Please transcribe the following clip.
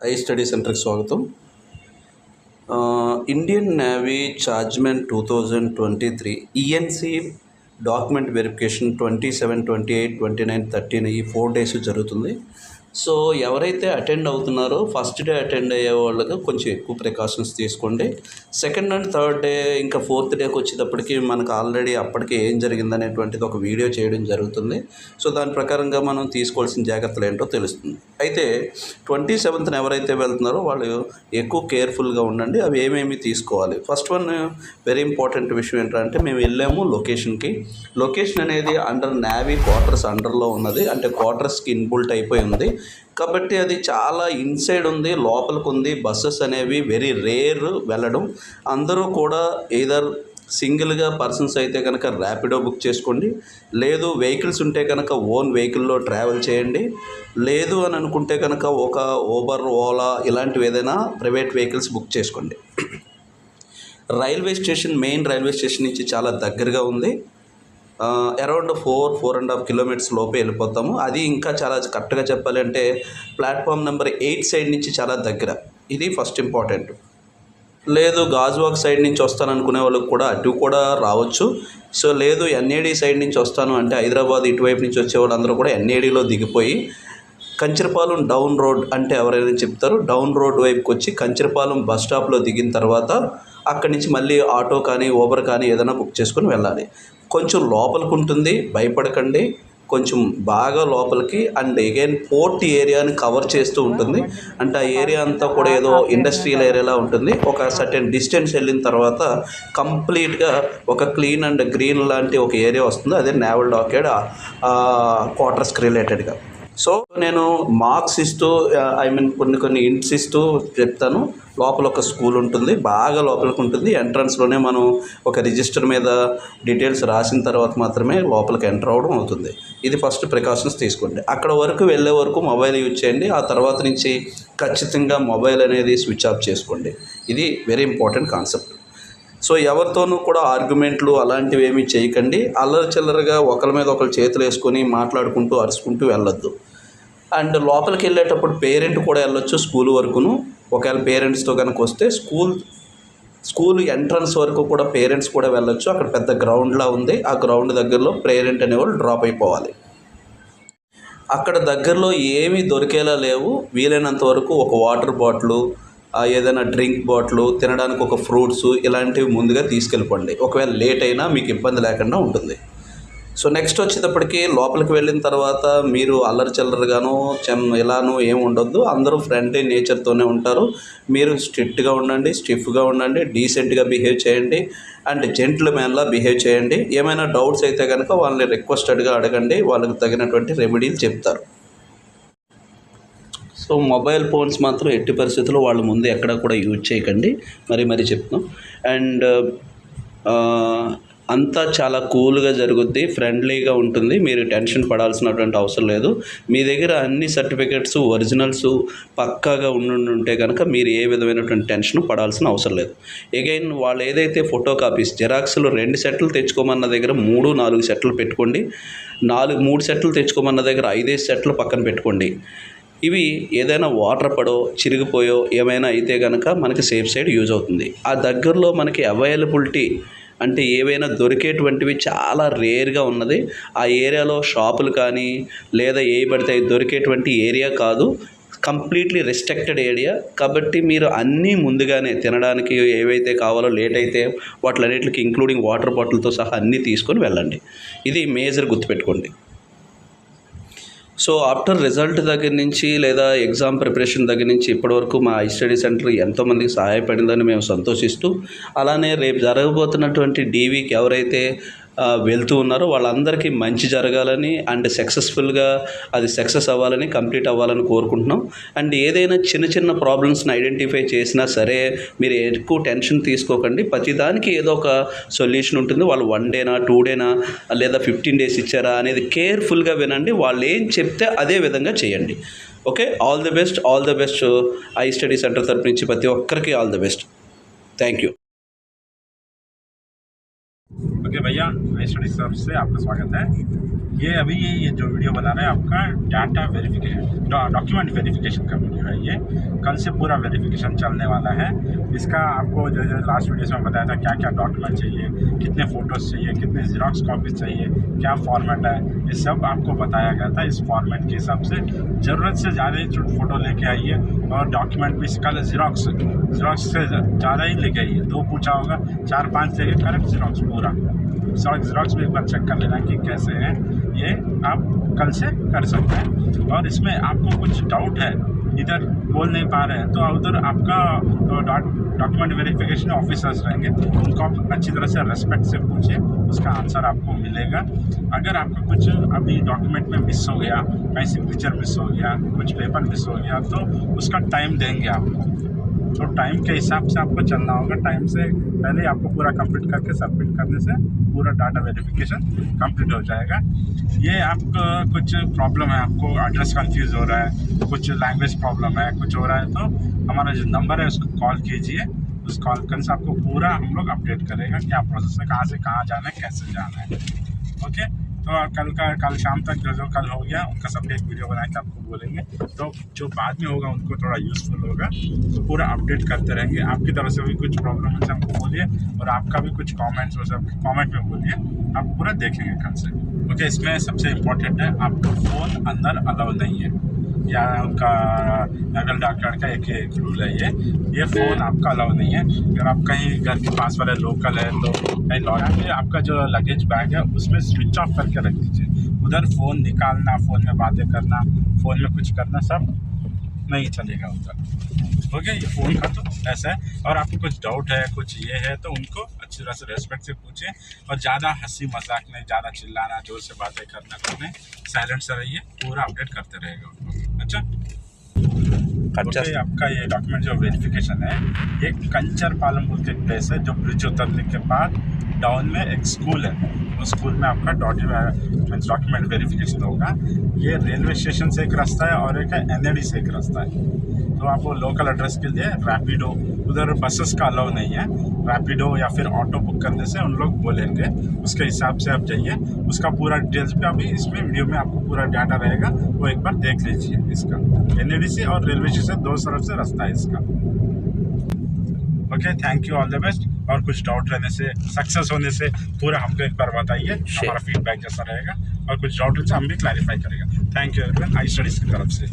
I study సెంటర్కి స్వాగతం. Indian navy చార్జ్మెంట్ 2023 ENC document verification 27, 28, 29, 13 ఈ 4 days జరుగుతుంది. సో ఎవరైతే అటెండ్ అవుతున్నారో ఫస్ట్ డే అటెండ్ అయ్యే వాళ్ళకి కొంచెం ఎక్కువ ప్రికాషన్స్ తీసుకోండి. సెకండ్ అండ్ థర్డ్ డే ఇంకా ఫోర్త్ డేకి వచ్చేటప్పటికి మనకు ఆల్రెడీ అప్పటికే ఏం జరిగిందనేటువంటిది ఒక వీడియో చేయడం జరుగుతుంది. సో దాని ప్రకారంగా మనం తీసుకోవాల్సిన జాగ్రత్తలు ఏంటో తెలుస్తుంది. అయితే 27th ఎవరైతే వెళ్తున్నారో వాళ్ళు ఎక్కువ కేర్ఫుల్గా ఉండండి. అవి ఏమేమి తీసుకోవాలి. ఫస్ట్ వన్ వెరీ ఇంపార్టెంట్ విషయం ఏంటంటే మేము వెళ్ళాము లొకేషన్కి. లొకేషన్ అనేది అండర్ నేవీ క్వార్టర్స్ అండర్లో ఉన్నది, అంటే క్వార్టర్స్కి ఇన్బుల్ట్ అయిపోయి ఉంది కాబట్టి అది చాలా ఇన్సైడ్ ఉంది, లోపలికి ఉంది. బస్సెస్ అనేవి వెరీ రేర్ వెళ్ళడం. అందరూ కూడా ఎయిదర్ సింగిల్గా పర్సన్స్ అయితే కనుక ర్యాపిడో బుక్ చేసుకోండి, లేదు వెహికల్స్ ఉంటే కనుక ఓన్ వెహికల్లో ట్రావెల్ చేయండి, లేదు అని అనుకుంటే కనుక ఒక ఊబర్, ఓలా ఇలాంటివి ఏదైనా ప్రైవేట్ వెహికల్స్ బుక్ చేసుకోండి. Railway station main railway station నుంచి చాలా దగ్గరగా ఉంది. అరౌండ్ 4.5 kilometers లోపే వెళ్ళిపోతాము. అది ఇంకా చాలా కరెక్ట్గా చెప్పాలి అంటే ప్లాట్ఫామ్ నెంబర్ 8 సైడ్ నుంచి చాలా దగ్గర. ఇది ఫస్ట్ ఇంపార్టెంట్. లేదు గాజువాక్ సైడ్ నుంచి వస్తాను అనుకునే వాళ్ళకి కూడా అటు కూడా రావచ్చు. సో లేదు ఎన్ఏడి సైడ్ నుంచి వస్తాను అంటే హైదరాబాద్ ఇటువైపు నుంచి వచ్చే వాళ్ళందరూ కూడా ఎన్ఏడిలో దిగిపోయి కంచరపాలెం డౌన్ రోడ్ అంటే ఎవరైనా చెప్తారు, డౌన్ రోడ్ వైపుకి వచ్చి కంచరపాలెం బస్ స్టాప్లో దిగిన తర్వాత అక్కడి నుంచి మళ్ళీ ఆటో కానీ ఊబర్ కానీ ఏదైనా బుక్ చేసుకొని వెళ్ళాలి. కొంచెం లోపలికి ఉంటుంది, భయపడకండి. కొంచెం బాగా లోపలికి అండ్ అగైన్ పోర్ట్ ఏరియాని కవర్ చేస్తూ ఉంటుంది. అంటే ఆ ఏరియా అంతా కూడా ఏదో ఇండస్ట్రియల్ ఏరియాలా ఉంటుంది. ఒక సర్టెన్ డిస్టెన్స్ వెళ్ళిన తర్వాత కంప్లీట్గా ఒక క్లీన్ అండ్ గ్రీన్ లాంటి ఒక ఏరియా వస్తుంది. అదే నేవల్ డాక్యార్డ్ క్వార్టర్స్కి రిలేటెడ్గా. సో నేను మార్క్స్ ఇస్తూ కొన్ని ఇంట్స్ ఇస్తూ చెప్తాను. లోపల ఒక స్కూల్ ఉంటుంది, బాగా లోపలికి ఉంటుంది. ఎంట్రన్స్లోనే మనం ఒక రిజిస్టర్ మీద డీటెయిల్స్ రాసిన తర్వాత మాత్రమే లోపలికి ఎంటర్ అవ్వడం అవుతుంది. ఇది ఫస్ట్ ప్రికాషన్స్ తీసుకోండి. అక్కడ వరకు వెళ్ళే వరకు మొబైల్ యూజ్ చేయండి. ఆ తర్వాత నుంచి ఖచ్చితంగా మొబైల్ అనేది స్విచ్ ఆఫ్ చేసుకోండి. ఇది వెరీ ఇంపార్టెంట్ కాన్సెప్ట్. సో ఎవరితోనూ కూడా ఆర్గ్యుమెంట్లు అలాంటివి ఏమీ చేయకండి. అల్లరి చిల్లరగా ఒకరి మీద ఒకరు చేతులు వేసుకొని మాట్లాడుకుంటూ అరుచుకుంటూ వెళ్ళొద్దు. అండ్ లోపలికి వెళ్ళేటప్పుడు పేరెంట్ కూడా వెళ్ళొచ్చు స్కూల్ వరకును. ఒకవేళ పేరెంట్స్తో కనుక వస్తే స్కూల్ ఎంట్రన్స్ వరకు కూడా పేరెంట్స్ కూడా వెళ్ళొచ్చు. అక్కడ పెద్ద గ్రౌండ్లా ఉంది. ఆ గ్రౌండ్ దగ్గరలో పేరెంట్ అనేవాళ్ళు డ్రాప్ అయిపోవాలి. అక్కడ దగ్గరలో ఏమీ దొరికేలా లేవు. వీలైనంత వరకు ఒక వాటర్ బాటిల్, ఏదైనా డ్రింక్ బాటిల్, తినడానికి ఒక ఫ్రూట్స్ ఇలాంటివి ముందుగా తీసుకెళ్ళిపోండి. ఒకవేళ లేట్ అయినా మీకు ఇబ్బంది లేకుండా ఉంటుంది. సో నెక్స్ట్ వచ్చేటప్పటికి లోపలికి వెళ్ళిన తర్వాత మీరు అల్లరి చిల్లరగాను ఇలానూ ఏమి ఉండొద్దు. అందరూ ఫ్రెండ్లీ నేచర్తోనే ఉంటారు. మీరు స్ట్రిక్ట్గా ఉండండి, స్టిఫ్గా ఉండండి, డీసెంట్గా బిహేవ్ చేయండి అండ్ జెంటిల్మెన్లా బిహేవ్ చేయండి. ఏమైనా డౌట్స్ అయితే కనుక వాళ్ళని రిక్వెస్టెడ్గా అడగండి, వాళ్ళకి తగినటువంటి రెమెడీలు చెప్తారు. సో మొబైల్ ఫోన్స్ మాత్రం ఎట్టి పరిస్థితుల్లో వాళ్ళ ముందు ఎక్కడ కూడా యూజ్ చేయకండి, మరీ చెప్తున్నాం. అండ్ అంతా చాలా కూల్గా జరుగుద్ది, ఫ్రెండ్లీగా ఉంటుంది. మీరు టెన్షన్ పడాల్సినటువంటి అవసరం లేదు. మీ దగ్గర అన్ని సర్టిఫికెట్స్ ఒరిజినల్స్ పక్కాగా ఉంటే కనుక మీరు ఏ విధమైనటువంటి టెన్షన్ పడాల్సిన అవసరం లేదు. అగైన్ వాళ్ళు ఏదైతే ఫోటో కాపీస్ జిరాక్స్లు 2 సెట్లు తెచ్చుకోమన్న దగ్గర 3-4 సెట్లు పెట్టుకోండి. 3 సెట్లు తెచ్చుకోమన్న దగ్గర 5 సెట్లు పక్కన పెట్టుకోండి. ఇవి ఏదైనా వాటర్ పడో చిరిగిపోయో ఏమైనా అయితే కనుక మనకి సేఫ్ సైడ్ యూజ్ అవుతుంది. ఆ దగ్గరలో మనకి అవైలబిలిటీ అంటే ఏవైనా దొరికేటువంటివి చాలా రేర్గా ఉన్నది. ఆ ఏరియాలో షాపులు కానీ లేదా ఏ పడితే దొరికేటువంటి ఏరియా కాదు, కంప్లీట్లీ రెస్ట్రిక్టెడ్ ఏరియా. కాబట్టి మీరు అన్నీ ముందుగానే తినడానికి ఏవైతే కావాలో లేట్ అయితే వాటిలన్నిటికి ఇంక్లూడింగ్ వాటర్ బాటిల్తో సహా అన్నీ తీసుకొని వెళ్ళండి. ఇది మేజర్ గుర్తుపెట్టుకోండి. సో ఆఫ్టర్ రిజల్ట్ దగ్గర నుంచి లేదా ఎగ్జామ్ ప్రిపరేషన్ దగ్గర నుంచి ఇప్పటివరకు మా ఐ స్టడీ సెంటర్ ఎంతోమందికి సహాయపడిందని మేము సంతోషిస్తూ, అలానే రేపు జరగబోతున్నటువంటి డీవీకి ఎవరైతే వెళ్తూ ఉన్నారో వాళ్ళందరికీ మంచి జరగాలని అండ్ సక్సెస్ఫుల్గా అది సక్సెస్ అవ్వాలని, కంప్లీట్ అవ్వాలని కోరుకుంటున్నాం. అండ్ ఏదైనా చిన్న ప్రాబ్లమ్స్ని ఐడెంటిఫై చేసినా సరే మీరు ఎక్కువ టెన్షన్ తీసుకోకండి. ప్రతిదానికి ఏదో ఒక సొల్యూషన్ ఉంటుంది. వాళ్ళు 1 డేనా 2 డేనా లేదా 15 days ఇచ్చారా అనేది కేర్ఫుల్గా వినండి. వాళ్ళు ఏం చెప్తే అదే విధంగా చేయండి. Okay, all the best. I study centre తరపు నుంచి ప్రతి ఒక్కరికి all the best. Thank you. Okay भैया, आई स्टडी सर्विस से आपका स्वागत है। ये अभी ये जो वीडियो बना रहे हैं आपका डाटा वेरिफिकेशन डॉक्यूमेंट वेरिफिकेशन का वीडियो है। ये कल से पूरा वेरिफिकेशन चलने वाला है। इसका आपको जैसे लास्ट वीडियो में बताया था क्या क्या डॉक्यूमेंट चाहिए, कितने फ़ोटोज़ चाहिए, कितने ज़ेरॉक्स कॉपीज चाहिए, क्या फॉर्मेट है, ये सब आपको बताया गया था। इस फॉर्मेट के हिसाब से ज़रूरत से ज़्यादा ही फ़ोटो लेके आइए और डॉक्यूमेंट भी कल ज़ेरॉक्स से ज़्यादा ही लेके आइए। 2 पूछा होगा, 4-5 लेके करेक्ट ज़ेरॉक्स पूरा ज़ेरॉक्स भी एक बार चेक कर लेना कि कैसे हैं। ये आप कल से कर सकते हैं। और इसमें आपको कुछ डाउट है, इधर बोल नहीं पा रहे हैं, तो उधर आपका डॉक्यूमेंट वेरिफिकेशन ऑफिसर्स रहेंगे, उनको आप अच्छी तरह से रेस्पेक्ट से पूछिए, उसका आंसर आपको मिलेगा। अगर आपका कुछ अभी डॉक्यूमेंट में मिस हो गया, कहीं सिग्नेचर मिस हो गया, कुछ पेपर मिस हो गया, तो उसका टाइम देंगे आपको। तो टाइम के हिसाब से आपको चलना होगा। टाइम से पहले आपको पूरा कंप्लीट करके सबमिट करने से पूरा डाटा वेरिफिकेशन कंप्लीट हो जाएगा। ये आपका कुछ प्रॉब्लम है, आपको एड्रेस कंफ्यूज हो रहा है, कुछ लैंग्वेज प्रॉब्लम है, कुछ हो रहा है, तो हमारा जो नंबर है उसको कॉल कीजिए। उस कॉल करने से आपको पूरा हम लोग अपडेट करेगा कि आप प्रोसेस है, कहाँ से कहाँ जाना है, कैसे जाना है। ओके, तो कल शाम तक जो कल हो गया उनका सब एक वीडियो बना के आपको बोलेंगे। तो जो बाद में होगा उनको थोड़ा यूज़फुल होगा, तो पूरा अपडेट करते रहेंगे। आपकी तरफ से भी कुछ प्रॉब्लम है तो हमको बोलिए, और आपका भी कुछ कमेंट्स हो सब कमेंट में बोलिए, आप पूरा देखेंगे कल से। ओके, इसमें सबसे इम्पोर्टेंट है आपका फ़ोन अंदर अलाउ नहीं है, या उनका नगल डॉक्टर का एक रूल है। ये फ़ोन आपका अलाउ नहीं है। अगर आप कहीं घर के पास वाले लोकल है तो कहीं लॉन्च में आपका जो लगेज बैग है उसमें स्विच ऑफ करके रख दीजिए। उधर फ़ोन निकालना, फ़ोन में बातें करना, फ़ोन में कुछ करना सब नहीं चलेगा उधर। ओके, ये फ़ोन का तो ऐसा है। और आपको कुछ डाउट है, कुछ ये है, तो उनको अच्छी तरह से रेस्पेक्ट से पूछें, और ज़्यादा हंसी मजाक नहीं, ज़्यादा चिल्लाना, जोर से बातें करना कुछ नहीं, साइलेंट से रहिए, पूरा अपडेट करते रहेगा। अच्छा, आपका ये डॉक्यूमेंट जो वेरिफिकेशन है, ये कंचर पालमपुर के प्लेस है, जो ब्रिज उतरने के बाद डाउन में एक स्कूल है, उस स्कूल में आपका डॉक्यूमेंट वेरिफिकेशन होगा। ये रेलवे स्टेशन से एक रास्ता है और एक है NAD से एक रास्ता है। तो आप वो लोकल एड्रेस के लिए रैपिडो, उधर बसेस का अलाउ नहीं है, रैपिडो या फिर ऑटो बुक करने से उन लोग बोलेंगे, उसके हिसाब से आप जाइए। उसका पूरा डिटेल्स भी अभी इसमें वीडियो में आपको पूरा डाटा रहेगा, वो एक बार देख लीजिए। इसका NAD से और रेलवे स्टेशन 2 तरफ से रास्ता है इसका। Okay, thank you, all the best. और कुछ डाउट रहने से, सक्सेस होने से पूरा हमको एक बार बताइए, हमारा फीडबैक जैसा रहेगा, और कुछ डाउट रहने से हम भी क्लैरिफाई करेगा। Thank you everyone, I studies की तरफ से।